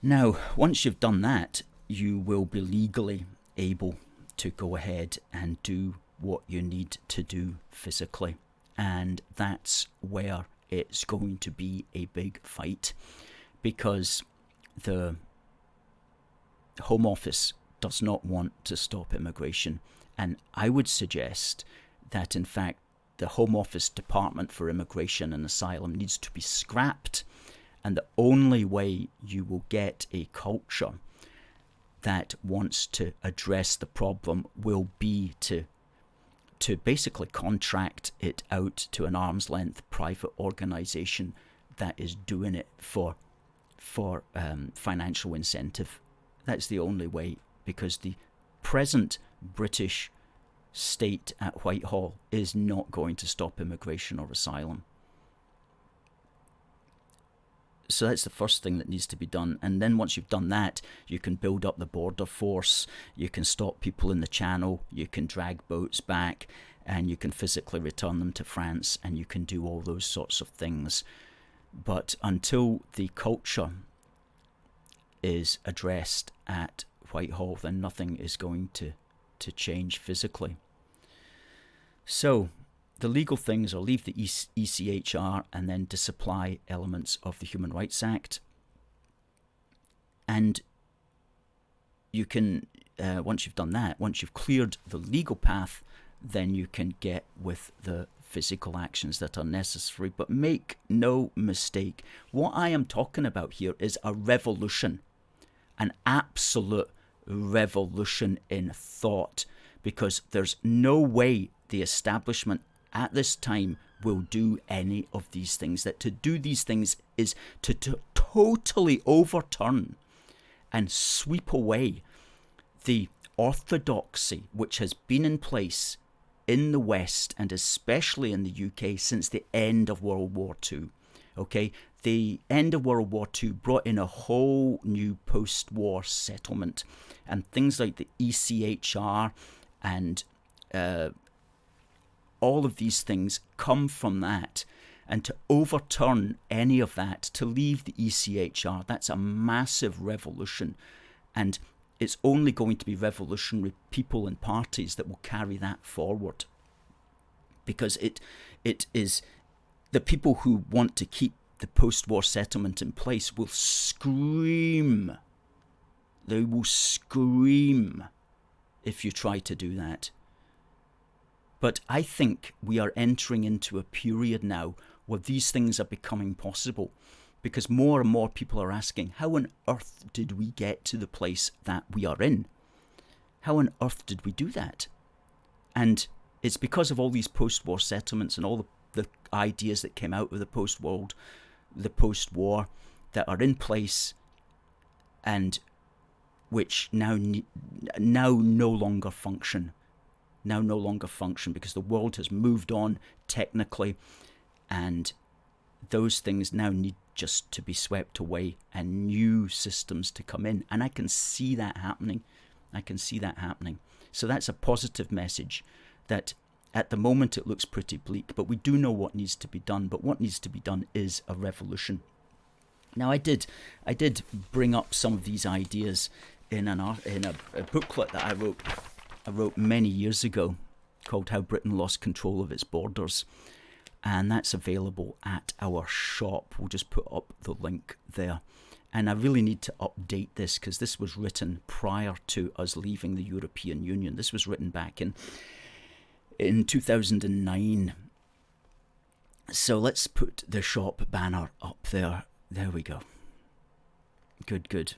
Now, once you've done that, you will be legally able to go ahead and do what you need to do physically. And that's where it's going to be a big fight, because the Home Office does not want to stop immigration. And I would suggest that, in fact, the Home Office Department for Immigration and Asylum needs to be scrapped. And the only way you will get a culture that wants to address the problem will be to basically contract it out to an arm's length private organisation that is doing it for financial incentive. That's the only way, because the present British state at Whitehall is not going to stop immigration or asylum. So that's the first thing that needs to be done. And then once you've done that, you can build up the border force, you can stop people in the channel, you can drag boats back, and you can physically return them to France, and you can do all those sorts of things. But until the culture is addressed at Whitehall, then nothing is going to change physically. So the legal things are leave the ECHR and then disapply elements of the Human Rights Act. And you can, once you've done that, once you've cleared the legal path, then you can get with the physical actions that are necessary. But make no mistake, what I am talking about here is a revolution, an absolute revolution in thought, because there's no way the establishment at this time will do any of these things. That to do these things is to totally overturn and sweep away the orthodoxy which has been in place in the West, and especially in the UK, since the end of World War II. Okay, the end of World War II brought in a whole new post-war settlement, and things like the ECHR and all of these things come from that. And to overturn any of that, to leave the ECHR, that's a massive revolution. And it's only going to be revolutionary people and parties that will carry that forward. Because it is the people who want to keep the post-war settlement in place will scream. They will scream if you try to do that. But I think we are entering into a period now where these things are becoming possible, because more and more people are asking, how on earth did we get to the place that we are in? How on earth did we do that? And it's because of all these post-war settlements and all the ideas that came out of the post-war that are in place, and which now no longer function. Now no longer function because the world has moved on technically, and those things now need just to be swept away and new systems to come in. And I can see that happening. So that's a positive message, that at the moment it looks pretty bleak, but we do know what needs to be done. But what needs to be done is a revolution. Now I did bring up some of these ideas in a booklet that I wrote many years ago, called How Britain Lost Control of Its Borders, and that's available at our shop. We'll just put up the link there. And I really need to update this, because this was written prior to us leaving the European Union. This was written back in 2009. So let's put the shop banner up there. There we go. Good.